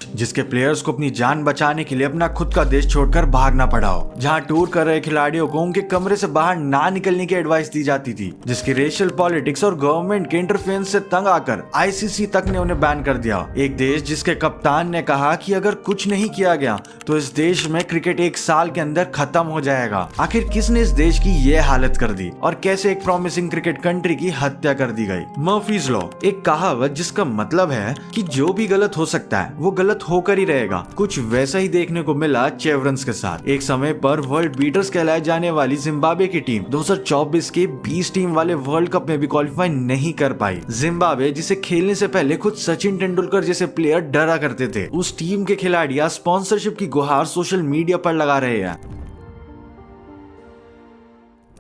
Test जिसके players को अपनी जान बचाने के लिए अपना खुद का देश छोड़कर भागना पड़ा हो, जहां टूर कर रहे खिलाड़ियों को उनके कमरे से बाहर ना निकलने की एडवाइस दी जाती थी, जिसकी रेशियल पॉलिटिक्स और गवर्नमेंट के इंटरफेरेंस से तंग आकर आईसीसी तक ने उन्हें बैन कर दिया। एक देश जिसके कप्तान ने कहा कि अगर कुछ नहीं किया गया तो इस देश में क्रिकेट 1 साल के अंदर खत्म हो जाएगा। आखिर किसने इस देश की ये हालत कर दी और कैसे एक प्रॉमिसिंग क्रिकेट कंट्री की हत्या कर दी गई? मर्फीज लॉ, एक कहावत जिसका मतलब है कि जो भी गलत हो सकता है वो गलत होकर ही रहेगा। कुछ वैसा ही देखने को मिला चेवरन्स के साथ। एक समय पर वर्ल्ड बीटर्स कहलाए जाने वाली जिम्बाब्वे की टीम 2024 के 20 टीम वाले वर्ल्ड कप में भी क्वालिफाई नहीं कर पाई। जिम्बाब्वे जिसे खेलने से पहले खुद सचिन तेंदुलकर जैसे प्लेयर डरा करते थे, उस टीम के खिलाड़ी आज स्पॉन्सरशिप की गुहार सोशल मीडिया पर लगा रहे हैं।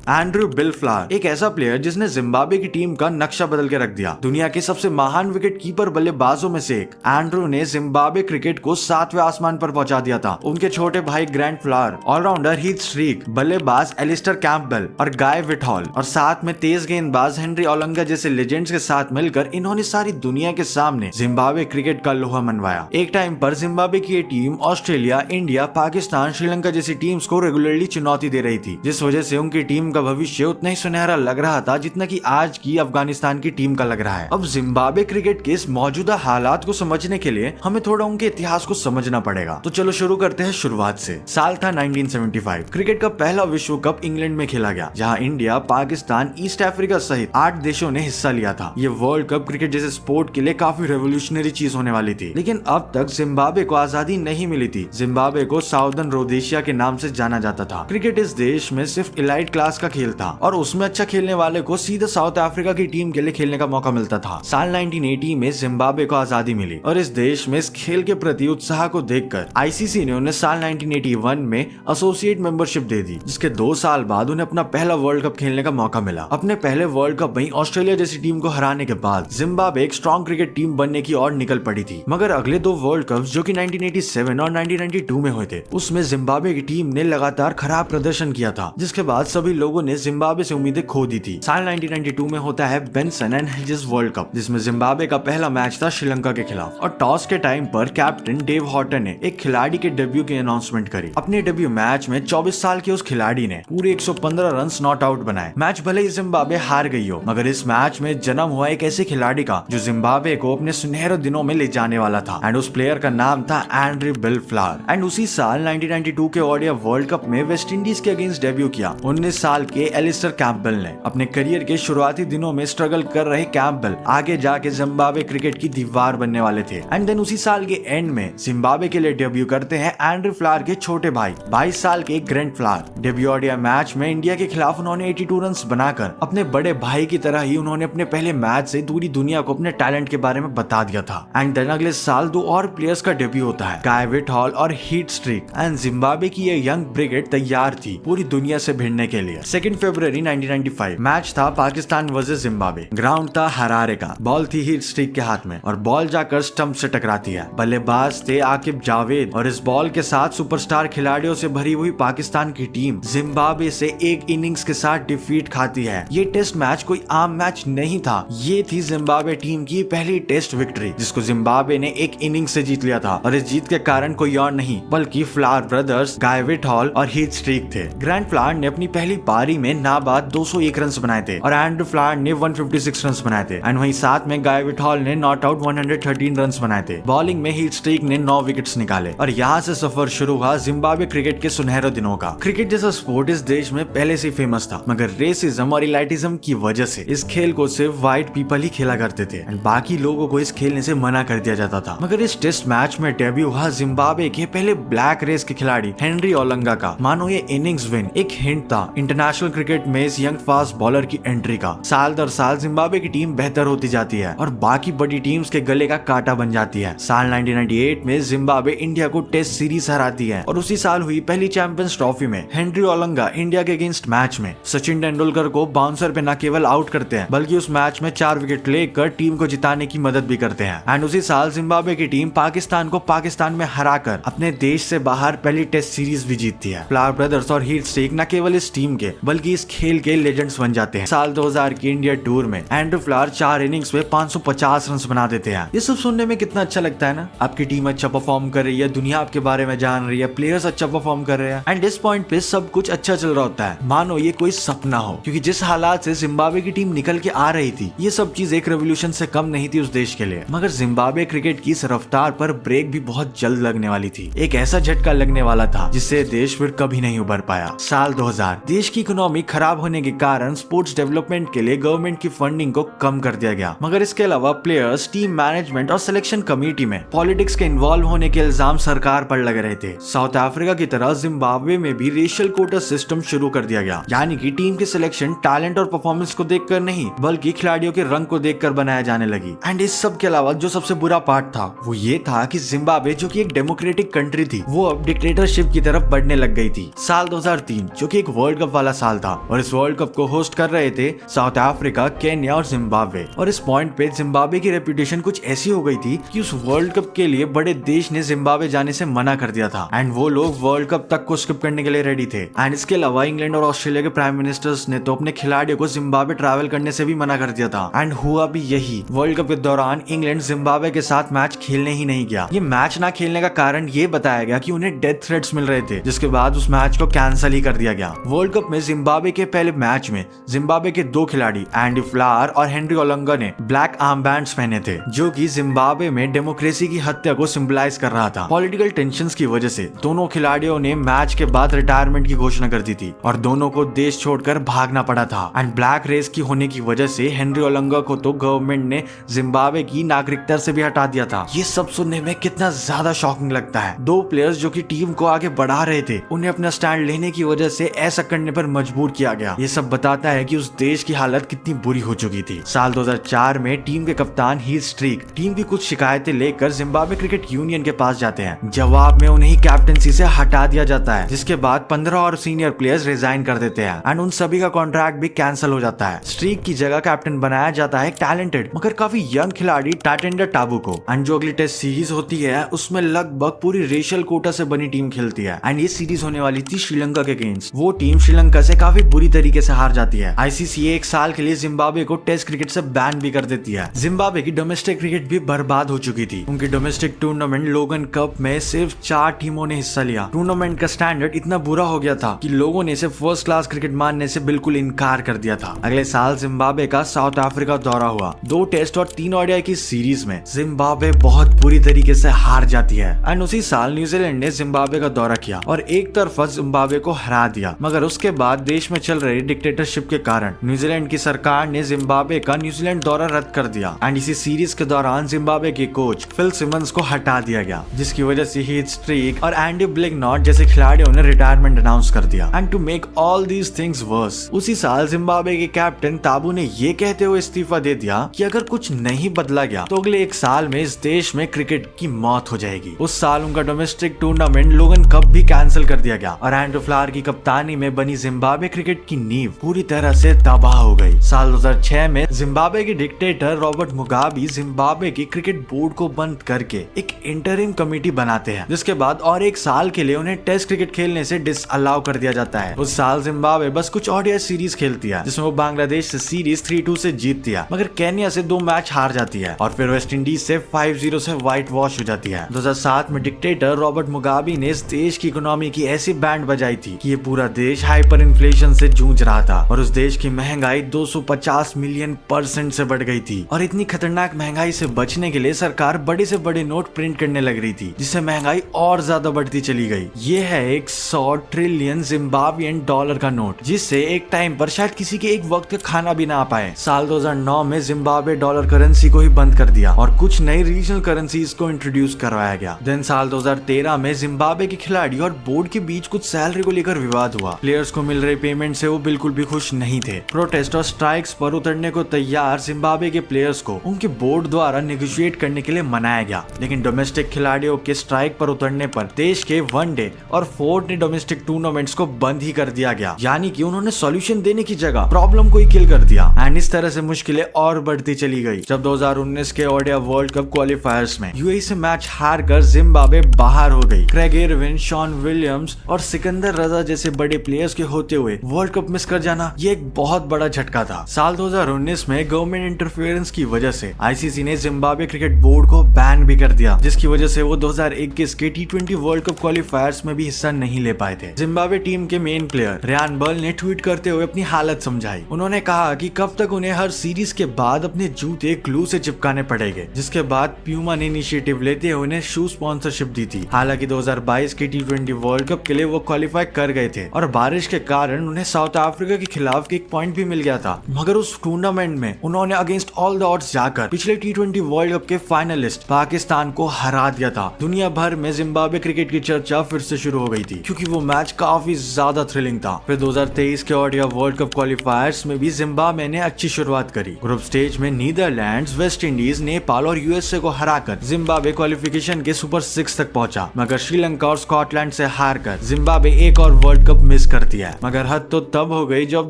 एंड्रू बिल फ्लावर, एक ऐसा प्लेयर जिसने जिम्बाब्वे की टीम का नक्शा बदल के रख दिया। दुनिया के सबसे महान विकेट कीपर बल्लेबाजों में से एक एंड्रू ने जिम्बाब्वे क्रिकेट को 7वें आसमान पर पहुंचा दिया था। उनके छोटे भाई Grant Flower, allrounder Heath Streak, बल्लेबाज एलिस्टर कैंपबेल और गाय विटहॉल और साथ में तेज गेंदबाज हेनरी ओलंगा जैसे लेजेंड्स के साथ मिलकर इन्होंने सारी दुनिया के सामने जिम्बाब्वे क्रिकेट का लोहा मनवाया। एक टाइम पर जिम्बाब्वे की ये team Australia, India, Pakistan, Sri Lanka जैसी टीम्स को रेगुलरली चुनौती दे रही थी, जिस वजह से उनकी टीम का भविष्य उतना ही सुनहरा लग रहा था जितना कि आज की अफगानिस्तान की टीम का लग रहा है। अब जिम्बाब्वे क्रिकेट के इस मौजूदा हालात को समझने के लिए हमें थोड़ा उनके इतिहास को समझना पड़ेगा। तो चलो शुरू करते हैं शुरुआत से। साल था 1975। क्रिकेट का पहला विश्व कप इंग्लैंड में खेला गया, जहां इंडिया, पाकिस्तान, ईस्ट अफ्रीका सहित 8 देशों ने हिस्सा लिया था। ये वर्ल्ड कप क्रिकेट जैसे स्पोर्ट के लिए काफी रेवोल्यूशनरी चीज होने वाली थी, लेकिन अब तक जिम्बाब्वे को आजादी नहीं मिली थी। जिम्बाब्वे को साउदर्न रोडेशिया के नाम से जाना जाता था। क्रिकेट इस देश में सिर्फ इलाइट क्लास का खेल था और उसमें अच्छा खेलने वाले को सीधे साउथ अफ्रीका की टीम के लिए खेलने का मौका मिलता था। साल 1980 में जिम्बाब्वे को आजादी मिली और इस देश में इस खेल के प्रति उत्साह को देखकर आईसीसी ने उन्हें साल 1981 में एसोसिएट मेंबरशिप दे दी, जिसके 2 साल बाद उन्हें अपना पहला वर्ल्ड कप खेलने का मौका मिला। अपने पहले वर्ल्ड कप में ऑस्ट्रेलिया जैसी टीम को हराने के बाद जिम्बाब्वे एक स्ट्रॉन्ग क्रिकेट टीम बनने की ओर निकल पड़ी थी। मगर अगले 2 वर्ल्ड कप जो कि 1987 और 1992 में हुए थे, उसमें जिम्बाब्वे की टीम ने लगातार खराब प्रदर्शन किया था, जिसके बाद सभी लोगों ने जिम्बाब्वे से उम्मीदें खो दी थी। साल 1992 में होता है Benson and hills world cup, जिसमें जिम्बाब्वे का पहला मैच था श्रीलंका के खिलाफ और टॉस के टाइम पर कैप्टन डेव हॉटन ने एक खिलाड़ी के डेब्यू की अनाउंसमेंट करी। अपने डेब्यू मैच में 24 साल के उस खिलाड़ी ने पूरे 115 रन नॉट आउट बनाए। मैच भले ही जिम्बाब्वे हार गई हो, मगर इस मैच में जन्म हुआ एक ऐसे खिलाड़ी का जो जिम्बाब्वे को अपने सुनहरे दिनों में ले जाने वाला था, एंड उस प्लेयर का नाम था एंड्रू बिल फ्लावर। एंड उसी साल 1992 के ओडीआई वर्ल्ड कप में वेस्ट इंडीज के अगेंस्ट डेब्यू किया 19 साल के एलिस्टर कैंपबेल ने। अपने करियर के शुरुआती दिनों में स्ट्रगल कर रहे कैंपबेल आगे जाके जिम्बाब्वे क्रिकेट की दीवार बनने वाले थे। एंड देन उसी साल के एंड में जिम्बाब्वे के लिए डेब्यू करते हैं एंड्रू फ्लावर के छोटे भाई 22 साल के grand flower. Debut ODI match में इंडिया के खिलाफ उन्होंने 82 रन बनाकर अपने बड़े भाई की तरह ही उन्होंने अपने पहले मैच से पूरी दुनिया को अपने टैलेंट के बारे में बता दिया था। एंड देन अगले साल 2 और प्लेयर्स का डेब्यू होता है, गाय विटहॉल और हीथ स्ट्रीक। एंड जिम्बाब्वे की ये यंग ब्रिगेड तैयार थी पूरी दुनिया से भिड़ने के लिए। 2 फरवरी 1995 मैच था पाकिस्तान वर्सेस जिम्बाब्वे। ग्राउंड था हरारे का, बॉल थी हीथ स्ट्रीक के हाथ में और बॉल जाकर स्टंप से टकराती है। बल्लेबाज थे आकिब जावेद और इस बॉल के साथ सुपरस्टार खिलाड़ियों से भरी हुई पाकिस्तान की टीम जिम्बाब्वे से एक इनिंग्स के साथ डिफीट खाती है। ये टेस्ट मैच कोई आम मैच नहीं था, ये थी जिम्बाब्वे टीम की पहली टेस्ट विक्ट्री, जिसको जिम्बाब्वे ने एक इनिंग्स से जीत लिया था। और इस जीत के कारण कोई और नहीं बल्कि फ्लावर ब्रदर्स, गाय विटहॉल और हीथ स्ट्रीक थे। ग्रैंड फ्लावर ने अपनी पहली पारी में नाबाद 201 रन बनाए थे और एंड्रू फ्लावर ने 156 रन बनाए थे। एंड वहीं साथ में गाय विटहॉल ने नॉट आउट 113 रन बनाए थे। बॉलिंग में हीथ स्ट्रीक ने 9 विकेट्स निकाले और यहाँ से सफर शुरू हुआ जिम्बाब्वे क्रिकेट के सुनहरे दिनों का। क्रिकेट जैसा स्पोर्ट इस देश में पहले से फेमस था, मगर रेसिज्म और इलाइटिज्म की वजह से इस खेल को सिर्फ व्हाइट पीपल ही खेला करते थे एंड बाकी लोगों को इस खेलने से मना कर दिया जाता था। मगर इस टेस्ट मैच में डेब्यू हुआ जिम्बाब्वे के पहले ब्लैक रेस के खिलाड़ी हेनरी ओलंगा का। मानो ये इनिंग्स विन एक हिंट था इंटरनेशनल क्रिकेट में इस यंग फास्ट बॉलर की एंट्री का। साल दर साल जिम्बाब्वे की टीम बेहतर होती जाती है और बाकी बड़ी टीम्स के गले का कांटा बन जाती है। साल 1998 में जिम्बाब्वे इंडिया को टेस्ट सीरीज हराती है और उसी साल हुई पहली चैंपियंस ट्रॉफी में हेनरी ओलंगा इंडिया के अगेंस्ट मैच में सचिन तेंदुलकर को बाउंसर पे न केवल आउट करते हैं बल्कि उस मैच में 4 विकेट लेकर टीम को जिताने की मदद भी करते हैं। एंड उसी साल जिम्बाब्वे की टीम पाकिस्तान को पाकिस्तान में हराकर अपने देश से बाहर पहली टेस्ट सीरीज भी जीतती है। फ्लावर ब्रदर्स और हीथ स्ट्रीक न केवल इस टीम के बल्कि इस खेल के लेजेंड्स बन जाते हैं। साल 2000 की इंडिया टूर में एंड्रू फ्लावर 4 इनिंग्स में 550 रन बना देते हैं। ये सब सुनने में कितना अच्छा लगता है ना। आपकी टीम अच्छा परफॉर्म कर रही है, दुनिया आपके बारे में जान रही है, प्लेयर्स अच्छा परफॉर्म कर रहे हैं एंड इस पॉइंट पे सब कुछ अच्छा चल रहा होता है, मानो ये कोई सपना हो। क्योंकि जिस हालात से जिम्बाब्वे की टीम निकल के आ रही थी, ये सब चीज एक रेवोल्यूशन से कम नहीं थी उस देश के लिए। मगर जिम्बाब्वे क्रिकेट की इस रफ्तार पर ब्रेक भी बहुत जल्द लगने वाली थी। एक ऐसा झटका लगने वाला था जिससे देश फिर कभी नहीं उभर पाया। साल 2000 देश की इकोनॉमी खराब होने के कारण स्पोर्ट्स डेवलपमेंट के लिए गवर्नमेंट की फंडिंग को कम कर दिया गया। मगर इसके अलावा प्लेयर्स, टीम मैनेजमेंट और सिलेक्शन कमेटी में पॉलिटिक्स के इन्वॉल्व होने के इल्जाम सरकार पर लग रहे थे। साउथ अफ्रीका की तरह जिम्बाब्वे में भी रेशियल कोटा सिस्टम शुरू कर दिया गया, यानी कि टीम की सिलेक्शन टैलेंट और परफॉर्मेंस को देखकर नहीं बल्कि खिलाड़ियों के रंग को देखकर बनाया जाने लगी। एंड इस सब के अलावा जो सबसे बुरा पार्ट था वो ये था कि जिम्बाब्वे जो कि एक डेमोक्रेटिक कंट्री थी, वो अब डिक्टेटरशिप की तरफ बढ़ने लग गई थी। साल 2003 जो कि एक वर्ल्ड कप वाला साल था और इस वर्ल्ड कप को होस्ट कर रहे थे साउथ अफ्रीका, केन्या और जिम्बाब्वे। और इस पॉइंट पे जिम्बाब्वे की रेपुटेशन कुछ ऐसी हो गई थी कि उस वर्ल्ड कप के लिए बड़े देश ने जिम्बाब्वे जाने से मना कर दिया था एंड वो लोग वर्ल्ड कप तक को स्किप करने के लिए रेडी थे। एंड इसके अलावा इंग्लैंड और ऑस्ट्रेलिया के प्राइम मिनिस्टर्स ने तो अपने खिलाड़ियों को जिम्बाब्वे ट्रैवल करने से भी मना कर दिया था। एंड हुआ भी यही, वर्ल्ड कप के दौरान इंग्लैंड जिम्बाब्वे के साथ मैच खेलने ही नहीं गया। ये मैच ना खेलने का कारण ये बताया गया कि उन्हें डेथ थ्रेट्स मिल रहे थे, जिसके बाद उस मैच को कैंसिल ही कर दिया गया। वर्ल्ड कप में जिम्बाब्वे के पहले मैच में जिम्बाब्वे के 2 खिलाड़ी एंडी फ्लावर और हेनरी ओलंगा ने ब्लैक आर्मबैंड्स पहने थे, जो कि जिम्बाब्वे में डेमोक्रेसी की हत्या को सिंबलाइज कर रहा था। पॉलिटिकल टेंशंस की वजह से दोनों खिलाड़ियों ने मैच के बाद रिटायरमेंट की घोषणा कर दी थी और दोनों को देश छोड़कर भागना पड़ा था। एंड ब्लैक रेस की होने की वजह से हेनरी ओलंगा को तो गवर्नमेंट ने जिम्बाब्वे की नागरिकता से भी हटा दिया था। ये सब सुनने में कितना ज्यादा शॉकिंग लगता है। 2 प्लेयर्स जो कि टीम को आगे बढ़ा रहे थे, उन्हें अपना स्टैंड लेने की वजह से ऐसा करने पर मजबूर किया गया। ये सब बताता है कि उस देश की हालत कितनी बुरी हो चुकी थी। साल 2004 में टीम के कप्तान हीथ स्ट्रीक टीम की कुछ शिकायतें लेकर जिम्बाब्वे क्रिकेट यूनियन के पास जाते हैं। जवाब में उन्हें कैप्टनसी से हटा दिया जाता है, जिसके बाद 15 और सीनियर प्लेयर्स रिजाइन कर देते हैं एंड उन सभी का कॉन्ट्रैक्ट भी कैंसिल हो जाता है। स्ट्रीक की जगह कैप्टन बनाया जाता है टैलेंटेड मगर काफी यंग खिलाड़ी टाटेंडर टाबू को। एंड जो अगली टेस्ट सीरीज होती है उसमें लगभग पूरी रेशियल कोटा से बनी टीम खेलती है एंड ये सीरीज होने वाली थी श्रीलंका के अगेंस्ट। वो टीम श्रीलंका से काफी बुरी तरीके से हार जाती है। आईसीसी 1 साल के लिए जिम्बाब्वे को टेस्ट क्रिकेट से बैन भी कर देती है। जिम्बाब्वे की डोमेस्टिक क्रिकेट भी बर्बाद हो चुकी थी। उनकी डोमेस्टिक टूर्नामेंट लोगन कप में सिर्फ 4 टीमों ने हिस्सा लिया। टूर्नामेंट का स्टैंडर्ड इतना बुरा हो गया था कि लोगों ने इसे फर्स्ट क्लास क्रिकेट मानने से बिल्कुल इनकार कर दिया था। अगले साल जिम्बाब्वे का साउथ अफ्रीका दौरा हुआ। 2 टेस्ट और 3 ओडीआई की सीरीज में जिम्बाब्वे बहुत बुरी तरीके से हार जाती है एंड उसी साल न्यूजीलैंड ने जिम्बाब्वे का दौरा किया और एक तरफा जिम्बाब्वे को हरा दिया। मगर उसके बाद देश में चल रही डिक्टेटरशिप के कारण न्यूजीलैंड की सरकार ने जिम्बाब्वे का न्यूजीलैंड दौरा रद्द कर दिया एंड इसी सीरीज के दौरान जिम्बाब्वे के कोच फिल सिमंस को हटा दिया गया, जिसकी वजह से हीथ स्ट्रीक और एंडी ब्लैकनॉट जैसे खिलाड़ियों ने रिटायरमेंट अनाउंस कर दिया। And to make all these things worse, उसी साल जिम्बाब्वे के कैप्टन ताबू ने ये कहते हुए इस्तीफा दे दिया कि अगर कुछ नहीं बदला गया तो अगले 1 साल में इस देश में क्रिकेट की मौत हो जाएगी। उस साल उनका डोमेस्टिक टूर्नामेंट लोगन कप भी कैंसिल कर दिया गया और एंड्रू फ्लावर की कप्तानी में बनी जिम्बाब्वे क्रिकेट की नींव पूरी तरह से तबाह हो गई। साल 2006 में जिम्बाब्वे के डिक्टेटर रॉबर्ट मुगाबे जिम्बाब्वे की क्रिकेट बोर्ड को बंद करके एक इंटरिम कमेटी बनाते हैं, जिसके बाद और 1 साल के लिए उन्हें टेस्ट क्रिकेट खेलने से डिसअलाउ कर दिया जाता है। उस साल जिम्बाब्वे बस कुछ ओडीआई सीरीज खेलती है, जिसमें वो बांग्लादेश से सीरीज 3-2 से जीतती है, मगर केन्या से 2 मैच हार जाती है और फिर वेस्ट इंडीज से 5-0 से व्हाइट वॉश हो जाती है। 2007 में डिक्टेटर रॉबर्ट मुगाबे ने इस देश की इकोनॉमी की ऐसी बैंड बजाई थी कि ये पूरा देश हाइपर इन्फ्लेशन से जूझ रहा था और उस देश की महंगाई 250 मिलियन % से बढ़ गई थी। और इतनी खतरनाक महंगाई से बचने के लिए सरकार बड़े से बड़े नोट प्रिंट करने लग रही थी, जिससे महंगाई और ज्यादा बढ़ती चली गई। ये है एक 100 ट्रिलियन जिम्बाब्वियन डॉलर का नोट, जिससे एक टाइम पर शायद किसी के एक वक्त का खाना भी ना आ पाए। साल 2009 में जिम्बाब्वे डॉलर करेंसी को ही बंद कर दिया और कुछ नई रीजनल करेंसीज को इंट्रोड्यूस करवाया गया। देन साल 2013 में जिम्बाब्वे के खिलाड़ी और बोर्ड के बीच कुछ सैलरी को लेकर विवाद हुआ। प्लेयर्स को मिल रही पेमेंट से वो बिल्कुल भी खुश नहीं थे। प्रोटेस्ट और स्ट्राइक्स पर उतरने को तैयार जिम्बाब्वे के प्लेयर्स को उनके बोर्ड द्वारा नेगोशिएट करने के लिए मनाया गया, लेकिन डोमेस्टिक खिलाड़ियों के स्ट्राइक पर उतरने पर देश के 1 डे और 4 डे डोमेस्टिक टूर्नामेंट्स को बंद ही कर दिया गया। यानी कि उन्होंने सॉल्यूशन देने की जगह प्रॉब्लम को ही किल कर दिया एंड इस तरह से मुश्किलें और बढ़ती चली गई। जब 2019 के ओडीआई वर्ल्ड कप क्वालिफायर्स में यूएई से मैच हार कर जिम्बाब्वे बाहर हो गई। क्रेग इरविन, शॉन विलियम्स और सिकंदर रजा जैसे बड़े प्लेयर्स के होते होते हुए वर्ल्ड कप मिस कर जाना ये एक बहुत बड़ा झटका था। साल 2019 में गवर्नमेंट इंटरफेरेंस की वजह से आईसीसी ने जिम्बाब्वे क्रिकेट बोर्ड को बैन भी कर दिया, जिसकी वजह से वो 2021 के T20 वर्ल्ड कप क्वालिफायर्स में भी हिस्सा नहीं ले पाए थे। जिम्बाब्वे टीम के मेन प्लेयर रियान बर्ल ने ट्वीट करते हुए अपनी हालत समझाई। उन्होंने कहा कि कब तक उन्हें हर सीरीज के बाद अपने जूते ग्लू से चिपकाने पड़ेंगे, जिसके बाद प्यूमा ने इनिशिएटिव लेते हुए उन्हें शू स्पॉन्सरशिप दी थी। हालांकि 2022 के T20 वर्ल्ड कप के लिए वो क्वालिफाई कर गए थे और बारिश के कारण उन्हें साउथ अफ्रीका के खिलाफ एक पॉइंट भी मिल गया था, मगर उस टूर्नामेंट में उन्होंने अगेंस्ट ऑल द ऑड्स जाकर पिछले T20 वर्ल्ड कप के फाइनलिस्ट पाकिस्तान को हरा दिया था। दुनिया भर में जिम्बाब्वे क्रिकेट की चर्चा फिर से शुरू हो गई थी, क्योंकि वो मैच काफी ज्यादा थ्रिलिंग था। फिर 2023 के ओडीआई वर्ल्ड कप क्वालिफायर्स में भी जिम्बाब्वे ने अच्छी शुरुआत करी। ग्रुप स्टेज में नीदरलैंड्स, वेस्ट इंडीज, नेपाल और यूएसए को हराकर जिम्बाब्वे क्वालिफिकेशन के सुपर 6 तक पहुंचा, मगर श्रीलंका और स्कॉटलैंड से हारकर जिम्बाब्वे एक और वर्ल्ड कप मिस करती है। मगर हद तो तब हो गई जब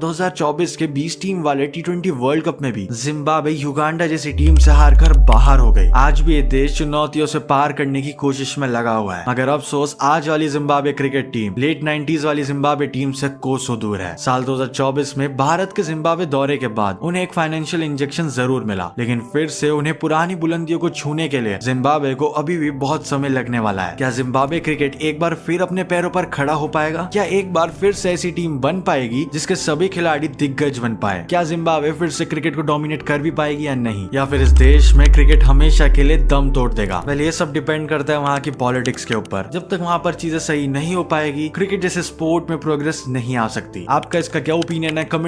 2024 के 20 टीम वाले T20 वर्ल्ड कप में भी जिम्बाब्वे युगांडा जैसी टीम से हारकर बाहर हो गई। आज भी ये देश चुनौतियों से पार करने की कोशिश में लगा हुआ है, मगर अफसोस आज वाली Zimbabwe cricket team late 90s वाली जिम्बाब्वे टीम से कोसों दूर है। साल 2024 में भारत के जिम्बाब्वे दौरे के बाद उन्हें एक फाइनेंशियल इंजेक्शन जरूर मिला, लेकिन फिर से उन्हें पुरानी बुलंदियों को छूने के लिए जिम्बाब्वे को अभी भी बहुत समय लगने वाला है। क्या जिम्बाब्वे क्रिकेट एक बार फिर अपने पैरों पर खड़ा हो पाएगा? क्या एक बार फिर से ऐसी टीम बन पाएगी जिसके सभी खिलाड़ी दिग्गज बन पाए? क्या जिम्बाब्वे फिर से क्रिकेट को डोमिनेट कर भी पाएगी या नहीं, या फिर इस देश में क्रिकेट हमेशा के लिए दम तोड़ देगा? वेल, ये सब डिपेंड करता है वहाँ की पॉलिटिक्स के ऊपर। जब तक वहाँ पर चीजें सही नहीं हो पाएगी, क्रिकेट जैसे स्पोर्ट में प्रोग्रेस नहीं आ सकती। आपका इसका क्या ओपिनियन है? कमेंट